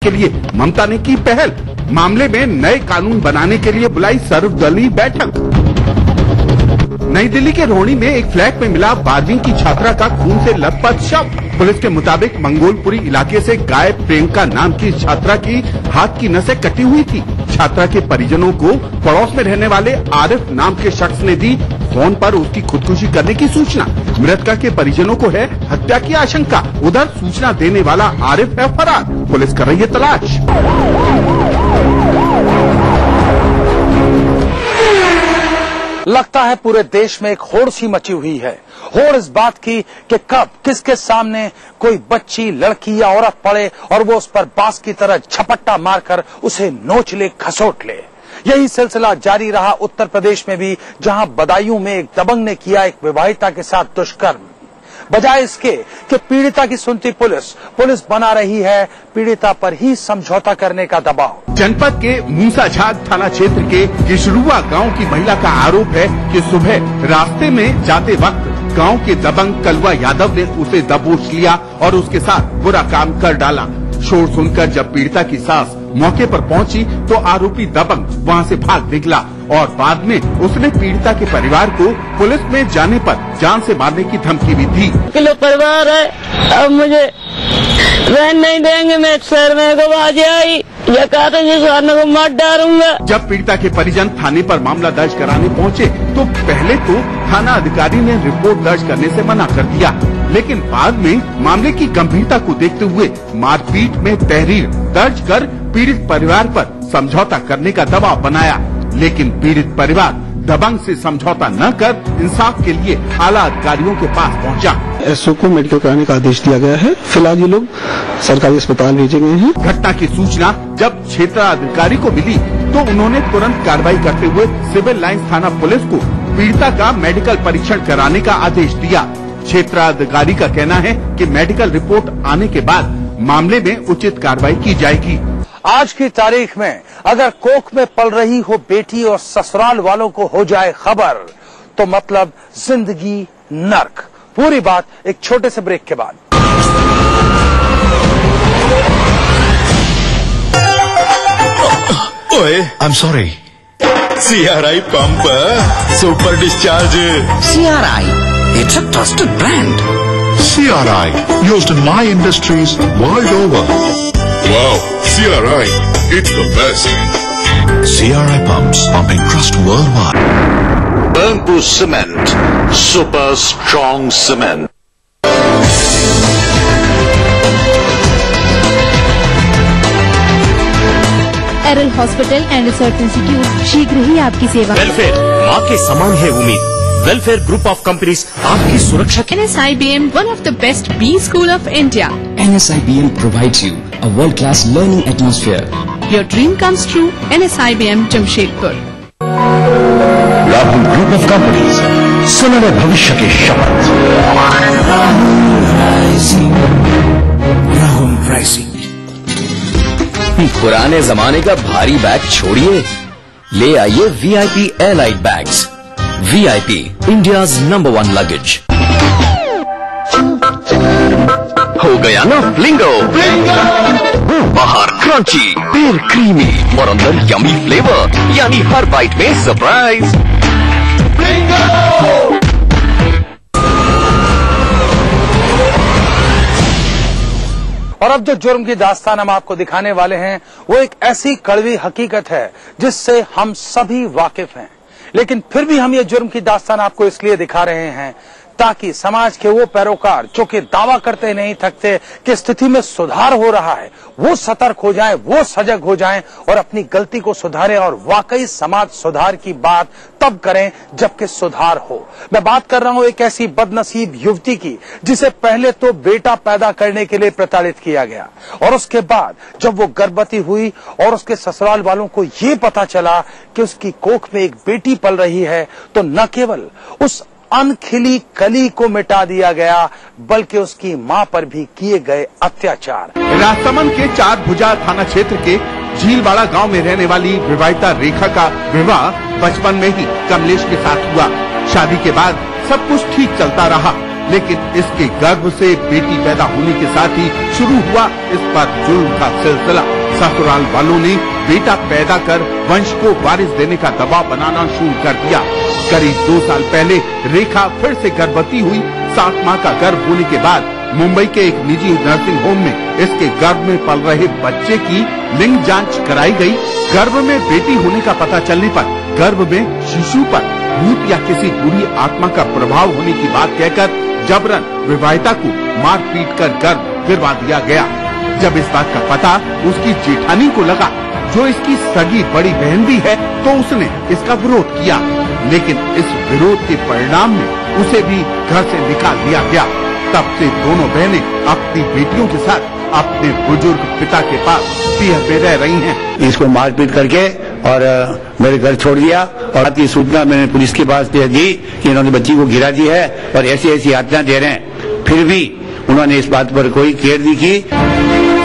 के लिए ममता ने की पहल। मामले में नए कानून बनाने के लिए बुलाई सर्वदलीय बैठक। नई दिल्ली के रोहिणी में एक फ्लैट में मिला 12वीं की छात्रा का खून से लथपथ शव। पुलिस के मुताबिक मंगोलपुरी इलाके से गायब प्रियंका नाम की छात्रा की हाथ की नसें कटी हुई थी। छात्रा के परिजनों को पड़ोस में रहने वाले आरिफ नाम के शख्स ने दी फोन पर उसकी खुदकुशी करने की सूचना। मृतका के परिजनों को है हत्या की आशंका। उधर सूचना देने वाला आरिफ है फरार। पुलिस कर रही है तलाश। लगता है पूरे देश में एक होड़ सी मची हुई है। होड़ इस बात की कि कब किसके सामने कोई बच्ची, लड़की या औरत पड़े और वो उस पर बांस की तरह झपट्टा मारकर उसे नोच ले, खसोट ले। यही सिलसिला जारी रहा उत्तर प्रदेश में भी, जहां बदायूं में एक दबंग ने किया एक विवाहिता के साथ दुष्कर्म। बजाय इसके कि पीड़िता की सुनती पुलिस बना रही है पीड़िता पर ही समझौता करने का दबाव। जनपद के मूसाझाग थाना क्षेत्र के किशरुआ गांव की महिला का आरोप है कि सुबह रास्ते में जाते वक्त गांव के दबंग कलवा यादव ने उसे दबोच लिया और उसके साथ बुरा काम कर डाला। शोर सुनकर जब पीड़िता की सास मौके पर पहुंची तो आरोपी दबंग वहां से भाग निकला और बाद में उसने पीड़िता के परिवार को पुलिस में जाने पर जान से मारने की धमकी भी दी। किलो परिवार है, अब मुझे रहने नहीं देंगे। मैं शहर में को बाजी आई, ये कहते जिस को मार डालूंगा। जब पीड़िता के परिजन थाने पर मामला दर्ज कराने पहुंचे तो पहले तो थाना अधिकारी ने रिपोर्ट दर्ज करने से मना कर दिया, लेकिन बाद में मामले की गंभीरता को देखते हुए मारपीट में तहरीर दर्ज कर पीड़ित परिवार पर समझौता करने का दबाव बनाया। लेकिन पीड़ित परिवार दबंग से समझौता न कर इंसाफ के लिए आला अधिकारियों के पास पहुंचा। एसओ को मेडिकल कराने का आदेश दिया गया है। फिलहाल ये लोग सरकारी अस्पताल भेजे गए हैं। घटना की सूचना जब क्षेत्राधिकारी को मिली तो उन्होंने तुरंत कार्रवाई करते हुए सिविल लाइंस थाना पुलिस को पीड़िता का मेडिकल परीक्षण कराने का आदेश दिया। क्षेत्राधिकारी का कहना है कि मेडिकल रिपोर्ट आने के बाद मामले में उचित कार्रवाई की जाएगी। आज की तारीख में अगर कोख में पल रही हो बेटी और ससुराल वालों को हो जाए खबर तो मतलब जिंदगी नर्क। पूरी बात एक छोटे से ब्रेक के बाद। ओए, I'm sorry. CRI pump, super discharge. CRI, it's a trusted brand. CRI, used in my industries world over. Wow, CRI, it's the best. CRI pumps, pumping trust worldwide. Burnpur Cement, super strong cement. एरल hospital and research institute शीघ्र ही आपकी सेवा। Welfare माँ के समान है उम्मीद। वेलफेयर ग्रुप ऑफ कंपनीज आपकी सुरक्षा। NSIBM, one of the best B school of India. NSIBM provides you a world-class learning atmosphere. Your dream comes true. NSIBM Jamshedpur. Rahul Group of Companies, सुनहरे भविष्य के शपथ। Rahul Pricing. पुराने जमाने का भारी बैग छोड़िए, ले आइए VIP एयरलाइट bags. VIP, India's #1 luggage. हो गया ना फ्लिंगो। बाहर क्रंची, फिर क्रीमी और अंदर यमी फ्लेवर, यानी हर बाइट में सरप्राइज। और अब जो जुर्म की दास्तान हम आपको दिखाने वाले हैं वो एक ऐसी कड़वी हकीकत है जिससे हम सभी वाकिफ हैं, लेकिन फिर भी हम ये जुर्म की दास्तान आपको इसलिए दिखा रहे हैं ताकि समाज के वो पैरोकार जो कि दावा करते नहीं थकते कि स्थिति में सुधार हो रहा है, वो सतर्क हो जाएं, वो सजग हो जाएं और अपनी गलती को सुधारें और वाकई समाज सुधार की बात तब करें जबकि सुधार हो। मैं बात कर रहा हूं एक ऐसी बदनसीब युवती की जिसे पहले तो बेटा पैदा करने के लिए प्रताड़ित किया गया और उसके बाद जब वो गर्भवती हुई और उसके ससुराल वालों को ये पता चला कि उसकी कोख में एक बेटी पल रही है तो न केवल उस अनखिली कली को मिटा दिया गया बल्कि उसकी मां पर भी किए गए अत्याचार। राजसमंद के चार भुजा थाना क्षेत्र के झीलवाड़ा गांव में रहने वाली विवाहिता रेखा का विवाह बचपन में ही कमलेश के साथ हुआ। शादी के बाद सब कुछ ठीक चलता रहा, लेकिन इसके गर्भ से बेटी पैदा होने के साथ ही शुरू हुआ इस पर जुल्म का सिलसिला। ससुराल वालों ने बेटा पैदा कर वंश को वारिस देने का दबाव बनाना शुरू कर दिया। करीब 2 साल पहले रेखा फिर से गर्भवती हुई। 7 माह का गर्भ होने के बाद मुंबई के एक निजी नर्सिंग होम में इसके गर्भ में पल रहे बच्चे की लिंग जांच कराई गई। गर्भ में बेटी होने का पता चलने पर गर्भ में शिशु पर भूत या किसी बुरी आत्मा का प्रभाव होने की बात कहकर जबरन विवाहिता को मार पीट कर गर्भ गिरवा दिया गया। जब इस बात का पता उसकी जेठानी को लगा, जो इसकी सगी बड़ी बहन भी है, तो उसने इसका विरोध किया। लेकिन इस विरोध के परिणाम में उसे भी घर से निकाल दिया गया। तब से दोनों बहनें अपनी बेटियों के साथ अपने बुजुर्ग पिता के पास पियर में रह रही हैं। इसको मारपीट करके और मेरे घर छोड़ दिया और आती सूचना मैंने पुलिस के पास दे दी कि इन्होंने बच्ची को गिरा दी है और ऐसी ऐसी यातनाएं दे रहे हैं। फिर भी उन्होंने इस बात पर कोई केयर नहीं की।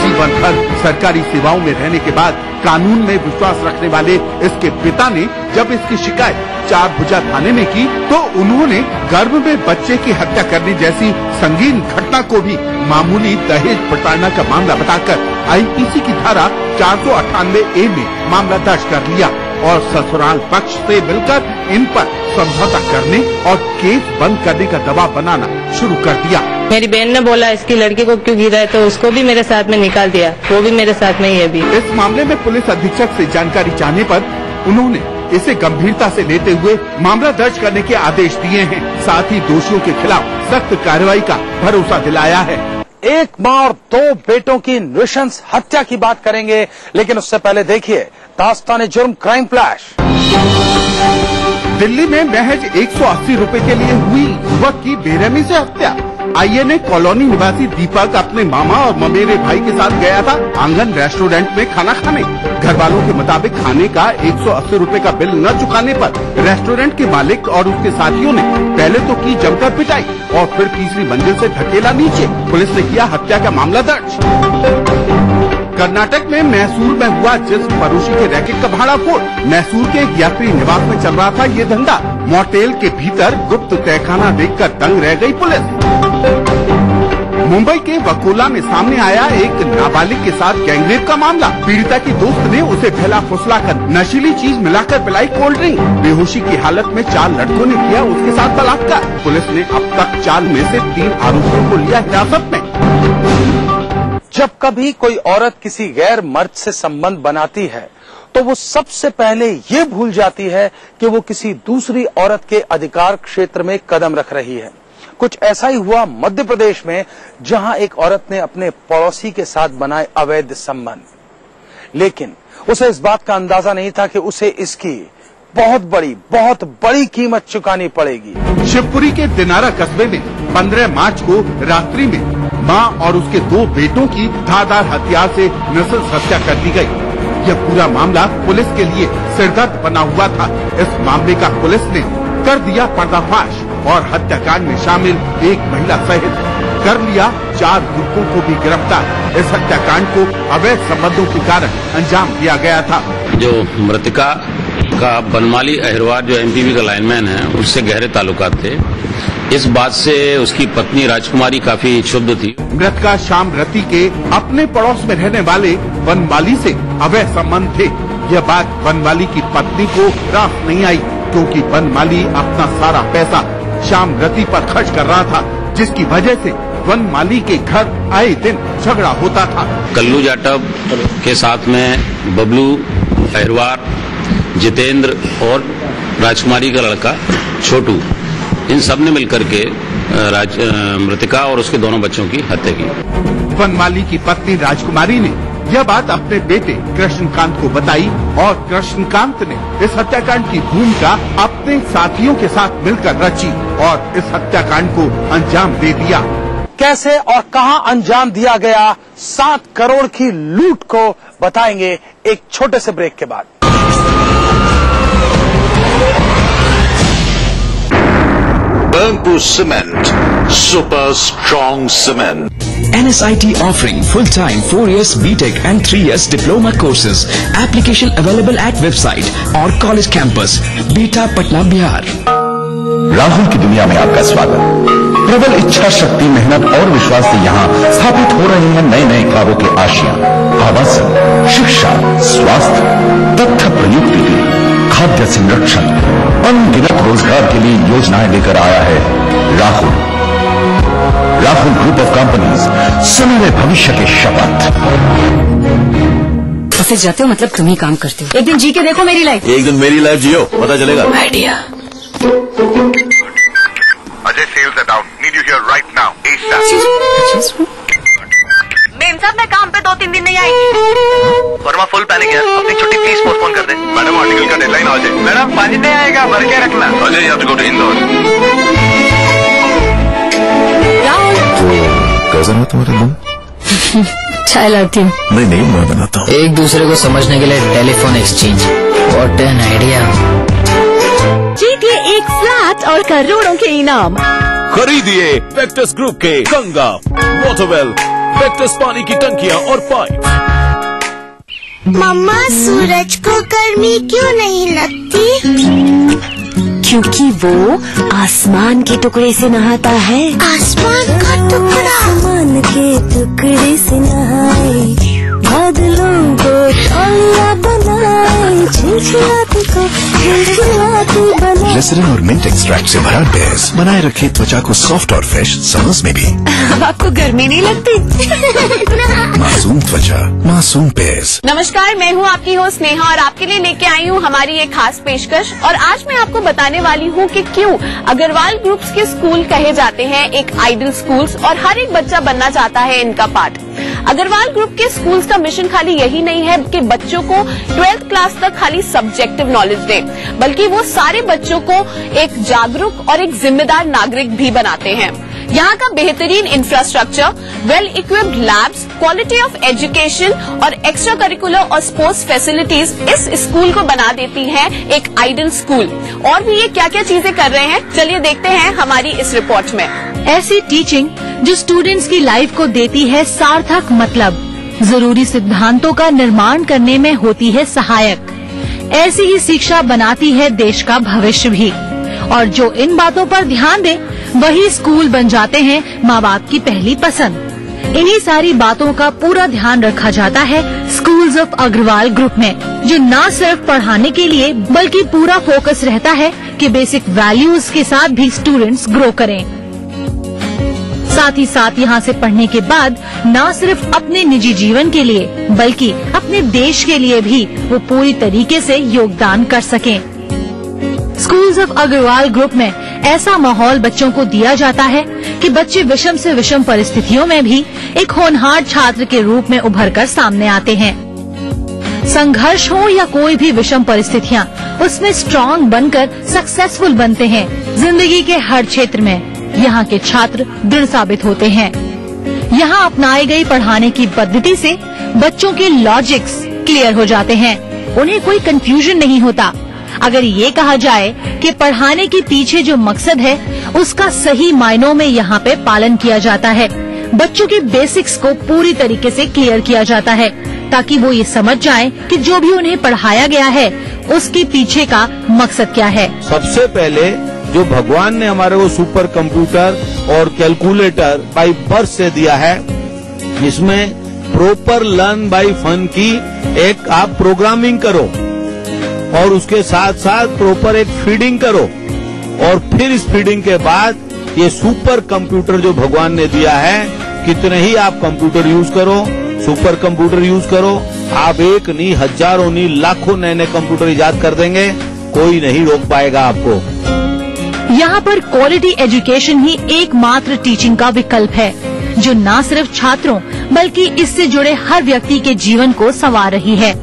जीवन भर सरकारी सेवाओं में रहने के बाद कानून में विश्वास रखने वाले इसके पिता ने जब इसकी शिकायत 4 भुजा थाने में की, तो उन्होंने गर्भ में बच्चे की हत्या करने जैसी संगीन घटना को भी मामूली दहेज प्रताड़ना का मामला बताकर आईपीसी की धारा 498A में मामला दर्ज कर लिया और ससुराल पक्ष से मिलकर इन पर समझौता करने और केस बंद करने का दबाव बनाना शुरू कर दिया। मेरी बहन ने बोला इसकी लड़की को क्यों गिरा है, तो उसको भी मेरे साथ में निकाल दिया। वो भी मेरे साथ में ही है अभी। इस मामले में पुलिस अधीक्षक से जानकारी चाहने पर उन्होंने इसे गंभीरता से लेते हुए मामला दर्ज करने के आदेश दिए हैं। साथ ही दोषियों के खिलाफ सख्त कार्रवाई का भरोसा दिलाया है। एक मां और 2 बेटों की नृशंस हत्या की बात करेंगे, लेकिन उससे पहले देखिए दास्तान जुर्म क्राइम फ्लैश। दिल्ली में महज 180 रुपए के लिए हुई युवक की बेरहमी से हत्या। आईएनए कॉलोनी निवासी दीपक अपने मामा और ममेरे भाई के साथ गया था आंगन रेस्टोरेंट में खाना खाने। घर वालों के मुताबिक खाने का 180 रुपए का बिल न चुकाने पर रेस्टोरेंट के मालिक और उसके साथियों ने पहले तो की जमकर पिटाई और फिर तीसरी मंजिल से धकेला नीचे। पुलिस ने किया हत्या का मामला दर्ज। कर्नाटक में मैसूर में हुआ जिस पड़ोसी के रैकेट का भाड़ा फोड़। मैसूर के एक यात्री निवास में चल रहा था ये धंधा। मोटेल के भीतर गुप्त तहखाना देखकर दंग रह गई पुलिस। मुंबई के वकोला में सामने आया एक नाबालिग के साथ गैंगरेप का मामला। पीड़िता की दोस्त ने उसे बहला फुसलाकर नशीली चीज मिलाकर पिलाई कोल्ड ड्रिंक। बेहोशी की हालत में 4 लड़कों ने किया उसके साथ बलात्कार। पुलिस ने अब तक 4 में से 3 आरोपियों को लिया हिरासत में। जब कभी कोई औरत किसी गैर मर्द से संबंध बनाती है, तो वो सबसे पहले ये भूल जाती है कि वो किसी दूसरी औरत के अधिकार क्षेत्र में कदम रख रही है। कुछ ऐसा ही हुआ मध्य प्रदेश में, जहां एक औरत ने अपने पड़ोसी के साथ बनाए अवैध संबंध, लेकिन उसे इस बात का अंदाजा नहीं था कि उसे इसकी बहुत बड़ी कीमत चुकानी पड़ेगी। शिवपुरी के दिनारा कस्बे में 15 मार्च को रात्रि में मां और उसके 2 बेटों की धारदार हथियार से नृशंस हत्या कर दी गई। यह पूरा मामला पुलिस के लिए सिरदर्द बना हुआ था। इस मामले का पुलिस ने कर दिया पर्दाफाश और हत्याकांड में शामिल एक महिला सहित कर लिया 4 युवकों को भी गिरफ्तार। इस हत्याकांड को अवैध संबंधों के कारण अंजाम दिया गया था। जो मृतका का बनमाली अहिरवार जो एमपीवी का लाइनमैन है, उससे गहरे ताल्लुकात थे। इस बात से उसकी पत्नी राजकुमारी काफी क्षुब्ध थी। मृतका श्याम रति के अपने पड़ोस में रहने वाले बनमाली से अवैध संबंध थे। यह बात बनमाली की पत्नी को रास नहीं आई, क्योंकि बनमाली अपना सारा पैसा श्याम रति पर खर्च कर रहा था, जिसकी वजह से बनमाली के घर आए दिन झगड़ा होता था। कल्लू जाटव के साथ में बबलू अहिरवार, जितेंद्र और राजकुमारी का लड़का छोटू, इन सब ने मिलकर के मृतका और उसके दोनों बच्चों की हत्या की। बनमाली की पत्नी राजकुमारी ने यह बात अपने बेटे कृष्णकांत को बताई और कृष्णकांत ने इस हत्याकांड की भूमिका अपने साथियों के साथ मिलकर रची और इस हत्याकांड को अंजाम दे दिया। कैसे और कहां अंजाम दिया गया 7 करोड़ की लूट को बताएंगे एक छोटे से ब्रेक के बाद। Burnpur Cement, super strong cement. NSIT offering full-time 4 years BTech and 3 years diploma courses. Application available at website or college campus, Beta Patna, Bihar. Rahul की दुनिया में आपका स्वागत। केवल इच्छा शक्ति, मेहनत और विश्वास से यहाँ स्थापित हो रहे हैं नए नए कार्यों के आशियां। आवासन, शिक्षा, स्वास्थ्य, तथ्य प्रयुक्त विधि, खाद्य संरक्षण, अनगिनत रोजगार के लिए योजनाएं लेकर आया है राहुल ग्रुप ऑफ कंपनीज। सुनहरे भविष्य के शपथ। ऑफिस जाते हो मतलब तुम ही काम करते हो। एक दिन जी के देखो मेरी लाइफ। एक दिन मेरी लाइफ जियो, पता चलेगा। Idea. Ajay, sales are down, need you here right now, ASAP। मेम साहब, मैं काम पे 2-3 दिन नहीं आई। वर्मा फुल पैनिक है, अपनी छुट्टी प्लीज पोस्टपोन कर दें। मैडम, आर्टिकल का डेडलाइन आ जाए। मैडम, पानी नहीं आएगा, भर के रखना। Ajay, you have to go to Indore. कैसा है तुम्हारा दिन? चाय लाती हूँ। नहीं, मैं बनाता हूँ। एक दूसरे को समझने के लिए telephone exchange. What an idea. जीतिए एक फ्लैट और करोड़ों के इनाम। खरीदिए वेक्टस ग्रुप के गंगा, वाटरवेल, वेक्टस पानी की टंकियाँ और पाइप। मम्मा, सूरज को गर्मी क्यों नहीं लगती? क्योंकि वो आसमान के टुकड़े से नहाता है। आसमान का टुकड़ा? आसमान के टुकड़े से नहाए, बादलों को तौलिया बनाए, झिलझिलाती को झिलझिलाती बनाए। ग्लिसरीन और मिंट एक्सट्रैक्ट से भरा बेस बनाए रखे त्वचा को सॉफ्ट और फ्रेश समर्स में भी। अब आपको गर्मी नहीं लगती? मासूम त्वचा, मासूम बेस। नमस्कार, मैं हूँ आपकी होस्ट स्नेहा और आपके लिए लेके आई हूँ हमारी एक खास पेशकश। और आज मैं आपको बताने वाली हूँ कि क्यों अग्रवाल ग्रुप्स के स्कूल कहे जाते हैं एक आइडल स्कूल्स और हर एक बच्चा बनना चाहता है इनका पार्ट। अग्रवाल ग्रुप के स्कूल्स का मिशन खाली यही नहीं है कि बच्चों को 12th क्लास तक खाली सब्जेक्टिव नॉलेज दे, बल्कि वो सारे बच्चों को एक जागरूक और एक जिम्मेदार नागरिक भी बनाते हैं। यहाँ का बेहतरीन infrastructure, well equipped labs, quality of education और एक्स्ट्रा करिकुलर और स्पोर्ट्स फैसिलिटीज इस स्कूल को बना देती हैं एक आइडल स्कूल। और भी ये क्या क्या चीजें कर रहे हैं, चलिए देखते हैं हमारी इस रिपोर्ट में। ऐसी टीचिंग जो स्टूडेंट्स की लाइफ को देती है सार्थक मतलब, जरूरी सिद्धांतों का निर्माण करने में होती है सहायक। ऐसी ही शिक्षा बनाती है देश का भविष्य भी। और जो इन बातों पर ध्यान दे वही स्कूल बन जाते हैं माँ बाप की पहली पसंद। इन्हीं सारी बातों का पूरा ध्यान रखा जाता है स्कूल्स ऑफ अग्रवाल ग्रुप में, जो न सिर्फ पढ़ाने के लिए बल्कि पूरा फोकस रहता है कि बेसिक वैल्यूज के साथ भी स्टूडेंट्स ग्रो करें। साथ ही साथ यहाँ से पढ़ने के बाद न सिर्फ अपने निजी जीवन के लिए बल्कि अपने देश के लिए भी वो पूरी तरीके से योगदान कर सकें। स्कूल्स ऑफ अग्रवाल ग्रुप में ऐसा माहौल बच्चों को दिया जाता है कि बच्चे विषम से विषम परिस्थितियों में भी एक होनहार छात्र के रूप में उभर कर सामने आते हैं। संघर्ष हो या कोई भी विषम परिस्थितियाँ, उसमें स्ट्रॉन्ग बनकर सक्सेसफुल बनते हैं। जिंदगी के हर क्षेत्र में यहाँ के छात्र दृढ़ साबित होते हैं। यहाँ अपनाई गई पढ़ाने की पद्धति से बच्चों के लॉजिक्स क्लियर हो जाते हैं, उन्हें कोई कंफ्यूजन नहीं होता। अगर ये कहा जाए कि पढ़ाने के पीछे जो मकसद है उसका सही मायनों में यहाँ पे पालन किया जाता है। बच्चों के बेसिक्स को पूरी तरीके से क्लियर किया जाता है ताकि वो ये समझ जाएं कि जो भी उन्हें पढ़ाया गया है उसके पीछे का मकसद क्या है। सबसे पहले जो भगवान ने हमारे को सुपर कंप्यूटर और कैलकुलेटर बाय बर्थ से दिया है, इसमें प्रॉपर लर्न बाय फन की एक आप प्रोग्रामिंग करो और उसके साथ साथ प्रॉपर एक फीडिंग करो और फिर इस फीडिंग के बाद ये सुपर कंप्यूटर जो भगवान ने दिया है, कितने ही आप कंप्यूटर यूज करो, सुपर कंप्यूटर यूज करो, आप एक नहीं हजारों नहीं लाखों नए नए कंप्यूटर इजाद कर देंगे, कोई नहीं रोक पाएगा आपको। यहाँ पर क्वालिटी एजुकेशन ही एकमात्र टीचिंग का विकल्प है जो न सिर्फ छात्रों बल्कि इससे जुड़े हर व्यक्ति के जीवन को संवार रही है।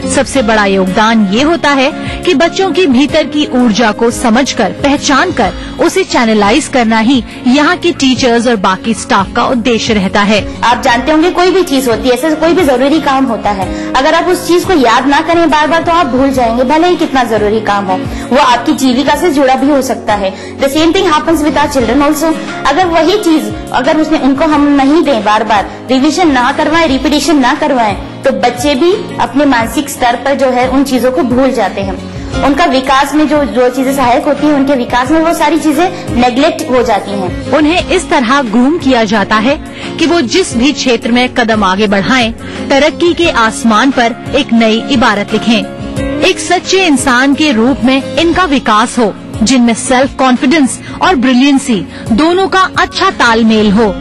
सबसे बड़ा योगदान ये होता है कि बच्चों की भीतर की ऊर्जा को समझकर, पहचानकर उसे चैनलाइज करना ही यहाँ के टीचर्स और बाकी स्टाफ का उद्देश्य रहता है। आप जानते होंगे कोई भी चीज होती है, ऐसे कोई भी जरूरी काम होता है, अगर आप उस चीज को याद ना करें बार बार तो आप भूल जाएंगे, भले ही कितना जरूरी काम हो। वो आपकी जीविका से जुड़ा भी हो सकता है। The same thing happens with our children also. अगर वही चीज अगर उसमें उनको हम नहीं दें, बार बार रिविजन ना करवाएं, रिपीटिशन ना करवाएं, तो बच्चे भी अपने मानसिक स्तर पर जो है उन चीजों को भूल जाते हैं। उनका विकास में जो चीजें सहायक होती हैं, उनके विकास में वो सारी चीजें नेग्लेक्ट हो जाती हैं। उन्हें इस तरह ग्रूम किया जाता है कि वो जिस भी क्षेत्र में कदम आगे बढ़ाएं, तरक्की के आसमान पर एक नई इबारत लिखें। एक सच्चे इंसान के रूप में इनका विकास हो, जिनमें सेल्फ कॉन्फिडेंस और ब्रिलियंसी दोनों का अच्छा तालमेल हो।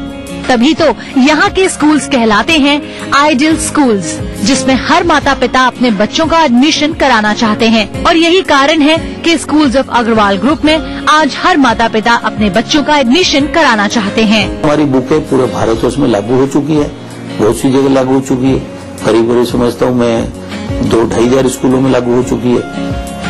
तभी तो यहाँ के स्कूल्स कहलाते हैं आइडियल स्कूल्स, जिसमें हर माता पिता अपने बच्चों का एडमिशन कराना चाहते हैं। और यही कारण है कि स्कूल्स ऑफ अग्रवाल ग्रुप में आज हर माता पिता अपने बच्चों का एडमिशन कराना चाहते हैं। हमारी बुकें पूरे भारतवर्ष में लागू हो चुकी है, बहुत सी जगह लागू हो चुकी है। करीब समझता हूँ मैं 2-2,500 स्कूलों में लागू हो चुकी है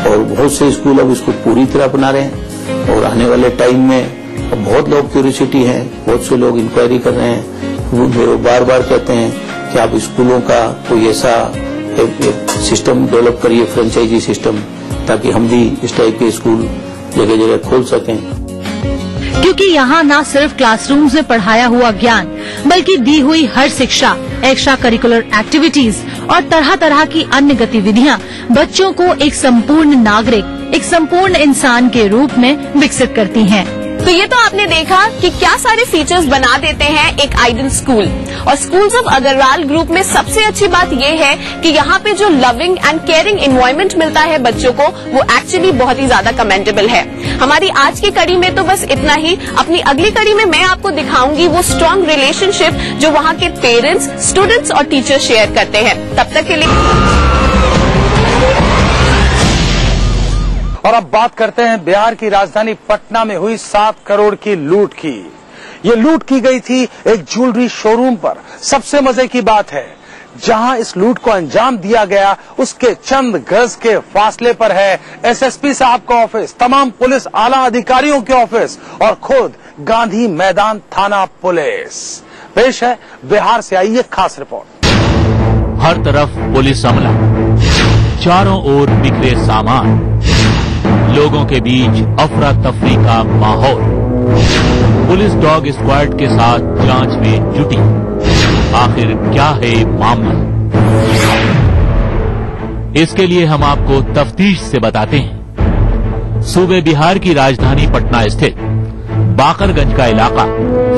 और बहुत से स्कूल अब इसको पूरी तरह अपना रहे हैं। और आने वाले टाइम में बहुत लोग क्यूरियोसिटी है, बहुत से लोग इंक्वायरी कर रहे हैं। वो बार बार कहते हैं कि आप स्कूलों का कोई ऐसा एक सिस्टम डेवलप करिए, फ्रेंचाइजी सिस्टम, ताकि हम भी इस टाइप के स्कूल जगह जगह खोल सकें। क्योंकि यहाँ न सिर्फ क्लासरूम्स में पढ़ाया हुआ ज्ञान, बल्कि दी हुई हर शिक्षा, एक्स्ट्रा करिकुलर एक्टिविटीज और तरह तरह की अन्य गतिविधियाँ बच्चों को एक संपूर्ण नागरिक, एक संपूर्ण इंसान के रूप में विकसित करती हैं। तो ये तो आपने देखा कि क्या सारे फीचर्स बना देते हैं एक आइडियल स्कूल। और स्कूल्स ऑफ अग्रवाल ग्रुप में सबसे अच्छी बात ये है कि यहाँ पे जो लविंग एंड केयरिंग एनवायरनमेंट मिलता है बच्चों को, वो एक्चुअली बहुत ही ज्यादा कमेंडेबल है। हमारी आज की कड़ी में तो बस इतना ही। अपनी अगली कड़ी में मैं आपको दिखाऊंगी वो स्ट्रॉन्ग रिलेशनशिप जो वहाँ के पेरेंट्स, स्टूडेंट्स और टीचर्स शेयर करते हैं। तब तक के लिए और अब बात करते हैं बिहार की राजधानी पटना में हुई 7 करोड़ की लूट की। ये लूट की गई थी एक ज्वेलरी शोरूम पर। सबसे मजे की बात है, जहां इस लूट को अंजाम दिया गया उसके चंद गज के फासले पर है एसएसपी साहब का ऑफिस, तमाम पुलिस आला अधिकारियों के ऑफिस और खुद गांधी मैदान थाना पुलिस। पेश है बिहार से आई एक खास रिपोर्ट। हर तरफ पुलिस अमला, चारों ओर बिखरे सामान, लोगों के बीच अफरा तफरी का माहौल। पुलिस डॉग स्क्वाड के साथ जांच में जुटी। आखिर क्या है मामला? इसके लिए हम आपको तफ्तीश से बताते हैं। सूबे बिहार की राजधानी पटना स्थित बाकरगंज का इलाका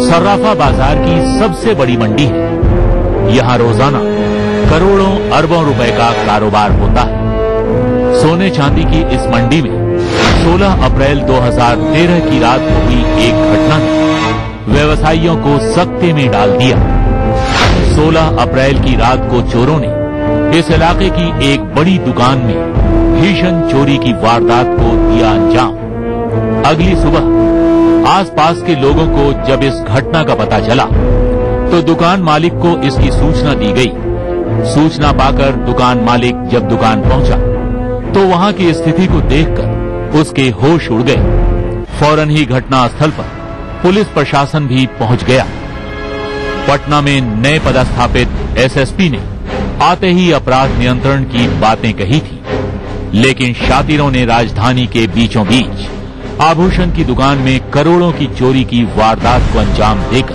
सर्राफा बाजार की सबसे बड़ी मंडी है। यहाँ रोजाना करोड़ों अरबों रुपए का कारोबार होता है। सोने चांदी की इस मंडी में 16 अप्रैल 2013 की रात को हुई एक घटना ने व्यवसायियों को सकते में डाल दिया। 16 अप्रैल की रात को चोरों ने इस इलाके की एक बड़ी दुकान में भीषण चोरी की वारदात को दिया अंजाम। अगली सुबह आसपास के लोगों को जब इस घटना का पता चला तो दुकान मालिक को इसकी सूचना दी गई। सूचना पाकर दुकान मालिक जब दुकान पहुंचा तो वहां की स्थिति को देखकर उसके होश उड़ गए। फौरन ही घटनास्थल पर पुलिस प्रशासन भी पहुंच गया। पटना में नए पदस्थापित एसएसपी ने आते ही अपराध नियंत्रण की बातें कही थी, लेकिन शातिरों ने राजधानी के बीचों बीच आभूषण की दुकान में करोड़ों की चोरी की वारदात को अंजाम देकर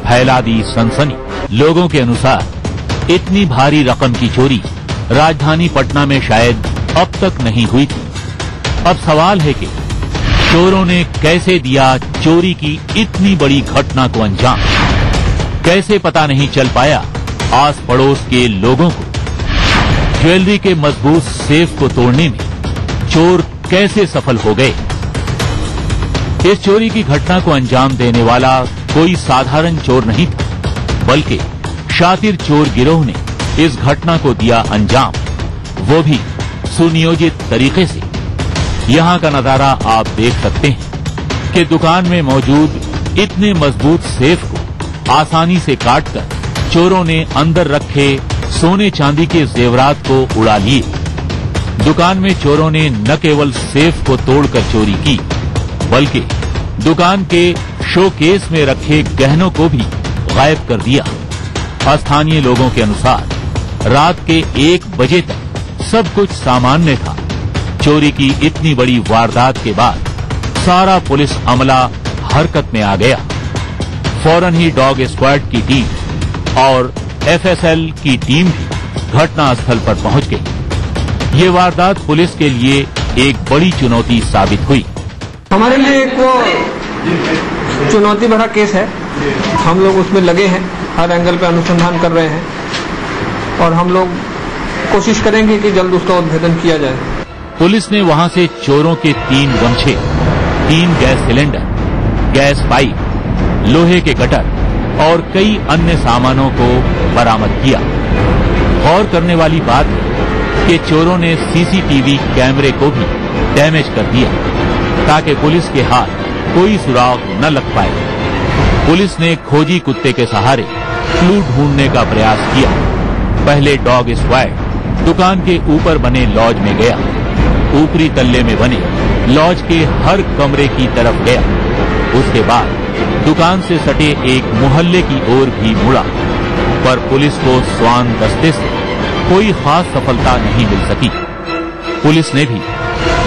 फैला दी सनसनी। लोगों के अनुसार इतनी भारी रकम की चोरी राजधानी पटना में शायद अब तक नहीं हुई थी। अब सवाल है कि चोरों ने कैसे दिया चोरी की इतनी बड़ी घटना को अंजाम? कैसे पता नहीं चल पाया आस पड़ोस के लोगों को? ज्वेलरी के मजबूत सेफ को तोड़ने में चोर कैसे सफल हो गए? इस चोरी की घटना को अंजाम देने वाला कोई साधारण चोर नहीं था, बल्कि शातिर चोर गिरोह ने इस घटना को दिया अंजाम, वो भी सुनियोजित तरीके से। यहाँ का नजारा आप देख सकते हैं कि दुकान में मौजूद इतने मजबूत सेफ को आसानी से काटकर चोरों ने अंदर रखे सोने चांदी के जेवरात को उड़ा लिए। दुकान में चोरों ने न केवल सेफ को तोड़कर चोरी की, बल्कि दुकान के शोकेस में रखे गहनों को भी गायब कर दिया। स्थानीय लोगों के अनुसार रात के 1 बजे तक सब कुछ सामान्य था। चोरी की इतनी बड़ी वारदात के बाद सारा पुलिस अमला हरकत में आ गया। फौरन ही डॉग स्क्वाड की टीम और एफएसएल की टीम भी घटनास्थल पर पहुंच गई। ये वारदात पुलिस के लिए एक बड़ी चुनौती साबित हुई। हमारे लिए एक वो चुनौती भरा केस है। हम लोग उसमें लगे हैं, हर एंगल पे अनुसंधान कर रहे हैं और हम लोग कोशिश करेंगे कि जल्द उसका उद्भेदन किया जाए। पुलिस ने वहां से चोरों के 3 गमछे, 3 गैस सिलेंडर, गैस पाइप, लोहे के कटर और कई अन्य सामानों को बरामद किया। गौर करने वाली बात है कि चोरों ने सीसीटीवी कैमरे को भी डैमेज कर दिया ताकि पुलिस के हाथ कोई सुराग न लग पाए। पुलिस ने खोजी कुत्ते के सहारे क्लू ढूंढने का प्रयास किया। पहले डॉग स्क्वाड दुकान के ऊपर बने लॉज में गया, ऊपरी तल्ले में बने लॉज के हर कमरे की तरफ गया। उसके बाद दुकान से सटे एक मोहल्ले की ओर भी मुड़ा, पर पुलिस को स्वान दस्ते से कोई खास सफलता नहीं मिल सकी। पुलिस ने भी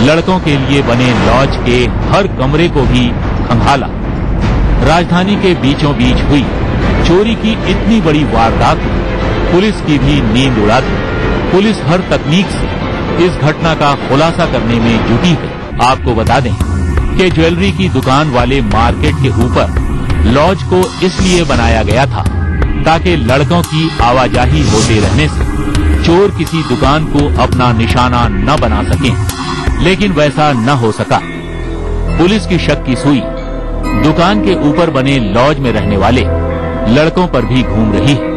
लड़कों के लिए बने लॉज के हर कमरे को भी खंगाला। राजधानी के बीचों बीच हुई चोरी की इतनी बड़ी वारदात में पुलिस की भी नींद उड़ा दी। पुलिस हर तकनीक से इस घटना का खुलासा करने में जुटी है। आपको बता दें कि ज्वेलरी की दुकान वाले मार्केट के ऊपर लॉज को इसलिए बनाया गया था ताकि लड़कों की आवाजाही होते रहने से चोर किसी दुकान को अपना निशाना न बना सकें, लेकिन वैसा न हो सका। पुलिस की शक की सुई दुकान के ऊपर बने लॉज में रहने वाले लड़कों पर भी घूम रही है।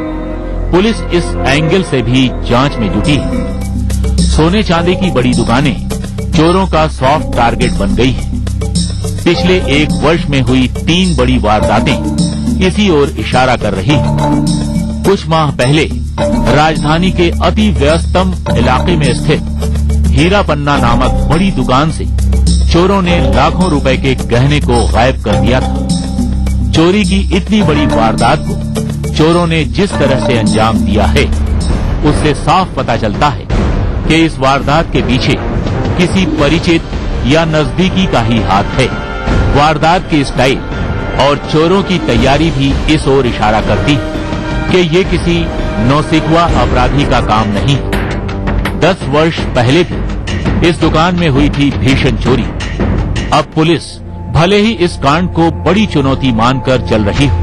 पुलिस इस एंगल से भी जांच में जुटी है। सोने चांदी की बड़ी दुकानें चोरों का सॉफ्ट टारगेट बन गई है। पिछले 1 वर्ष में हुई 3 बड़ी वारदातें इसी ओर इशारा कर रही है। कुछ माह पहले राजधानी के अति व्यस्तम इलाके में स्थित हीरा पन्ना नामक बड़ी दुकान से चोरों ने लाखों रुपए के गहने को गायब कर दिया था। चोरी की इतनी बड़ी वारदात को चोरों ने जिस तरह से अंजाम दिया है, उससे साफ पता चलता है कि इस वारदात के पीछे किसी परिचित या नजदीकी का ही हाथ है। वारदात की स्टाइल और चोरों की तैयारी भी इस ओर इशारा करती है कि ये किसी नौसिखवा अपराधी का काम नहीं है। 10 वर्ष पहले भी इस दुकान में हुई थी भीषण चोरी। अब पुलिस भले ही इस कांड को बड़ी चुनौती मानकर चल रही हो,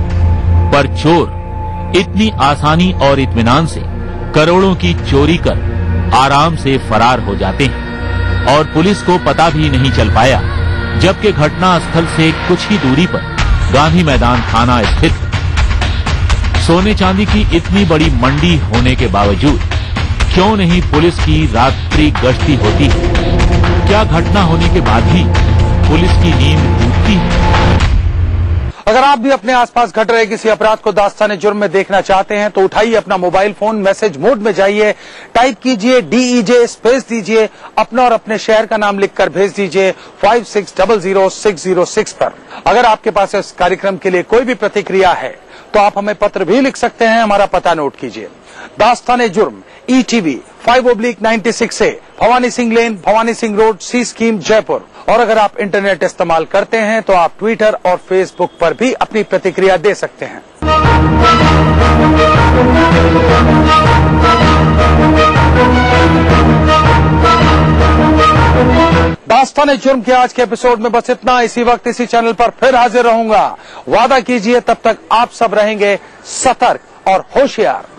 पर चोर इतनी आसानी और इत्मीनान से करोड़ों की चोरी कर आराम से फरार हो जाते हैं और पुलिस को पता भी नहीं चल पाया, जबकि घटना स्थल से कुछ ही दूरी पर गांधी मैदान थाना स्थित है। सोने चांदी की इतनी बड़ी मंडी होने के बावजूद क्यों नहीं पुलिस की रात्रि गश्ती होती है? क्या घटना होने के बाद भी पुलिस की नींद टूटती है? अगर आप भी अपने आसपास घट रहे किसी अपराध को दास्ताने जुर्म में देखना चाहते हैं तो उठाइए अपना मोबाइल फोन, मैसेज मोड में जाइए, टाइप कीजिए DEJ, स्पेस दीजिए, अपना और अपने शहर का नाम लिखकर भेज दीजिए 56000606 पर। अगर आपके पास इस कार्यक्रम के लिए कोई भी प्रतिक्रिया है तो आप हमें पत्र भी लिख सकते हैं। हमारा पता नोट कीजिए, दास्ताने जुर्म, ETV 5/96A, Bhawani Singh lane, Bhawani Singh road, C scheme, Jaipur. और अगर आप इंटरनेट इस्तेमाल करते हैं तो आप ट्विटर और फेसबुक पर भी अपनी प्रतिक्रिया दे सकते हैं। दास्ताने जुर्म के आज के एपिसोड में बस इतना। इसी वक्त इसी चैनल पर फिर हाजिर रहूंगा। वादा कीजिए, तब तक आप सब रहेंगे सतर्क और होशियार।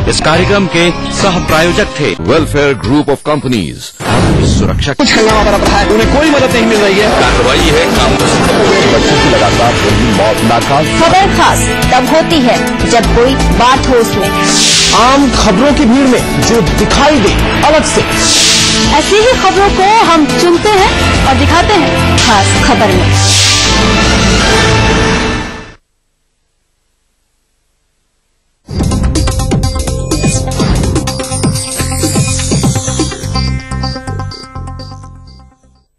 इस कार्यक्रम के सह प्रायोजक थे वेलफेयर ग्रुप ऑफ कंपनीज। सुरक्षा कुछ हंगामा बरप रहा है, उन्हें कोई मदद नहीं मिल रही है। कार्रवाई है काम बच्चों की लगातार मौत नाकाम। खबर खास तब होती है जब कोई बात हो उसमें। आम खबरों की भीड़ में जो दिखाई दे अलग से, ऐसी ही खबरों को हम चुनते हैं और दिखाते हैं खास खबर में।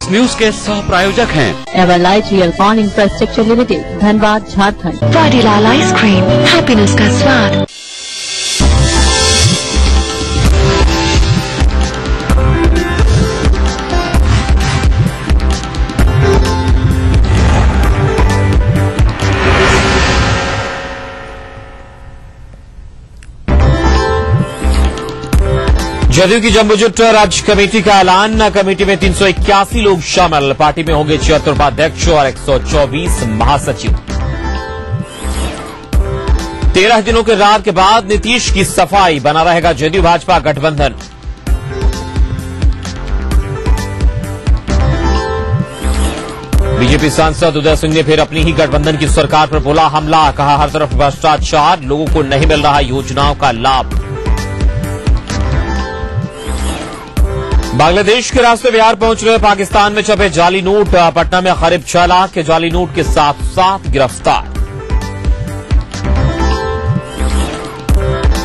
इस न्यूज के सह प्रायोजक हैं Everlight real fawn infrastructure limited, Dhanbad, Jharkhand. Vadilal ice cream, happiness का स्वाद। जदयू की जम्बूजुट राज्य कमेटी का ऐलान। कमेटी में 381 लोग शामिल। पार्टी में होंगे 76 उपाध्यक्ष और 124 महासचिव। 13 दिनों के रात के बाद नीतीश की सफाई, बना रहेगा जदयू भाजपा गठबंधन। बीजेपी सांसद उदय सिंह ने फिर अपनी ही गठबंधन की सरकार पर बोला हमला। कहा हर तरफ भ्रष्टाचार, लोगों को नहीं मिल रहा योजनाओं का लाभ। बांग्लादेश के रास्ते बिहार पहुंच रहे पाकिस्तान में छपे जाली नोट। पटना में करीब 6 लाख के जाली नोट के साथ 7 गिरफ्तार।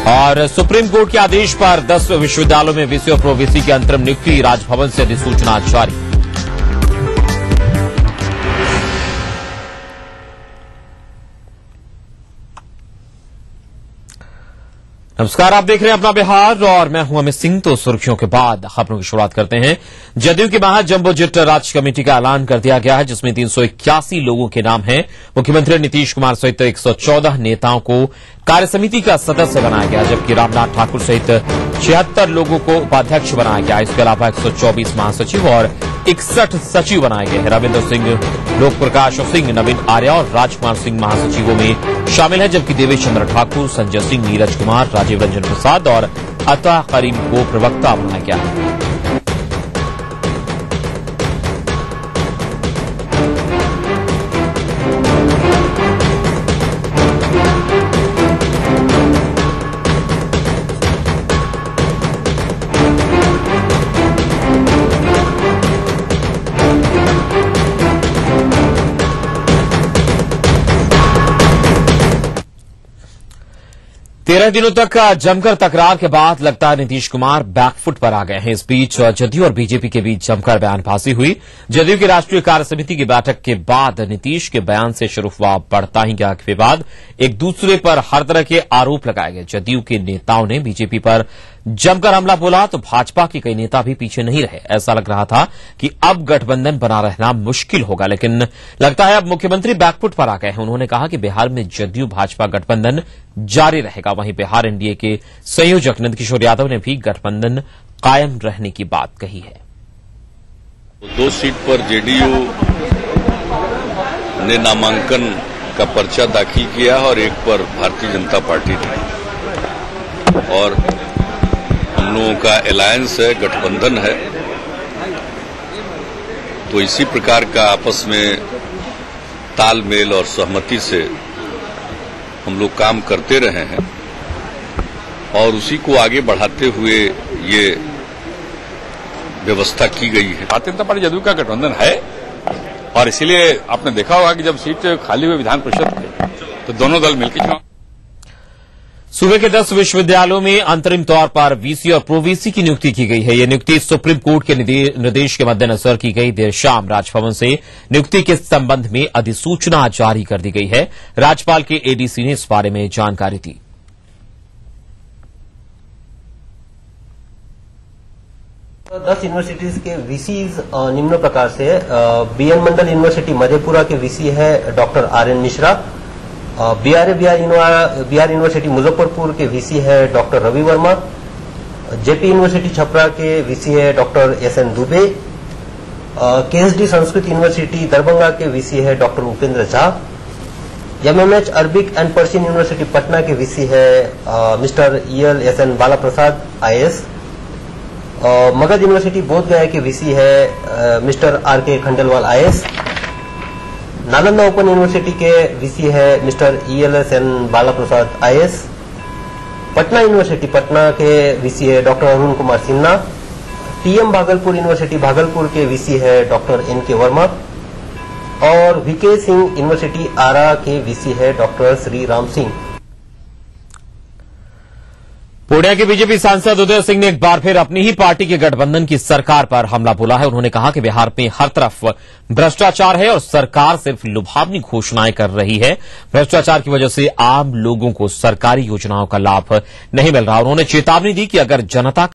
और सुप्रीम कोर्ट के आदेश पर 10 विश्वविद्यालयों में वीसी और प्रोवीसी की अंतरिम नियुक्ति। राजभवन से अधिसूचना जारी। नमस्कार, आप देख रहे हैं अपना बिहार और मैं हूं अमित सिंह। तो सुर्खियों के बाद खबरों की शुरुआत करते हैं। जदयू की महाजम्बोजेट राज्य कमेटी का ऐलान कर दिया गया है, जिसमें 381 लोगों के नाम हैं। मुख्यमंत्री नीतीश कुमार सहित 114 नेताओं को कार्यसमिति का सदस्य बनाया गया, जबकि रामनाथ ठाकुर सहित 76 लोगों को उपाध्यक्ष बनाया गया। इसके अलावा 124 महासचिव और 61 सचिव बनाए गए हैं। रविन्द्र सिंह, लोक प्रकाश सिंह, नवीन आर्या और राजकुमार सिंह महासचिवों में शामिल हैं, जबकि देवेश चंद्र ठाकुर, संजय सिंह, नीरज कुमार, राजीव रंजन प्रसाद और अता करीम को प्रवक्ता बनाया गया है। तेरह दिनों तक जमकर तकरार के बाद लगता है नीतीश कुमार बैकफुट पर आ गए हैं। इस बीच जदयू और बीजेपी के बीच जमकर बयानबाजी हुई। जदयू की राष्ट्रीय कार्यसमिति की बैठक के बाद नीतीश के बयान से शुरू हुआ बढ़ता ही गया विवाद। एक दूसरे पर हर तरह के आरोप लगाए गए। जदयू के नेताओं ने बीजेपी पर जमकर हमला बोला तो भाजपा के कई नेता भी पीछे नहीं रहे। ऐसा लग रहा था कि अब गठबंधन बना रहना मुश्किल होगा, लेकिन लगता है अब मुख्यमंत्री बैकफुट पर आ गए हैं। उन्होंने कहा कि बिहार में जदयू भाजपा गठबंधन जारी रहेगा। वहीं बिहार एनडीए के संयोजक नंदकिशोर यादव ने भी गठबंधन कायम रहने की बात कही है। 2 सीट पर जेडीयू ने नामांकन का पर्चा दाखिल किया और एक पर भारतीय जनता पार्टी ने, और हम लोगों का अलायंस है, गठबंधन है। तो इसी प्रकार का आपस में तालमेल और सहमति से हम लोग काम करते रहे हैं और उसी को आगे बढ़ाते हुए ये व्यवस्था की गई है। भारतीय जनता पार्टी जदयू का गठबंधन है और इसीलिए आपने देखा होगा कि जब सीट खाली हुई विधान परिषद में तो दोनों दल मिलकर चुनाव। सूबे के 10 विश्वविद्यालयों में अंतरिम तौर पर वीसी और प्रोवीसी की नियुक्ति की गई है। यह नियुक्ति सुप्रीम कोर्ट के निर्देश के मद्देनजर की गई। देर शाम राजभवन से नियुक्ति के संबंध में अधिसूचना जारी कर दी गई है। राज्यपाल के एडीसी ने इस बारे में जानकारी दी। 10 यूनिवर्सिटीज के वीसीज निम्न प्रकार से बीएन मंडल यूनिवर्सिटी मधेपुरा के वीसी है doctor RN Mishra. Bihar university Muzaffarpur के वीसी है doctor Ravi Verma. JP university Chhapra के वीसी है doctor SN Dubey. KSD Sanskrit university Darbhanga के वीसी है doctor Upendra Jha. MMH Arabic and Persian university Patna के वीसी है mister EL SN Bala Prasad IAS. Magadh university Bodhgaya के वीसी है mister RK Khandelwal IAS. Nalanda open university के वीसी है mister ELSN Bala Prasad IAS. Patna university Patna के वीसी है doctor Arun Kumar Sinha. TM Bhagalpur university Bhagalpur के वीसी है डॉक्टर एनके वर्मा। और वीके सिंह यूनिवर्सिटी आरा के वीसी है डॉक्टर श्री राम सिंह। पूर्णिया के बीजेपी सांसद उदय सिंह ने एक बार फिर अपनी ही पार्टी के गठबंधन की सरकार पर हमला बोला है। उन्होंने कहा कि बिहार में हर तरफ भ्रष्टाचार है और सरकार सिर्फ लुभावनी घोषणाएं कर रही है। भ्रष्टाचार की वजह से आम लोगों को सरकारी योजनाओं का लाभ नहीं मिल रहा। उन्होंने चेतावनी दी कि अगर जनता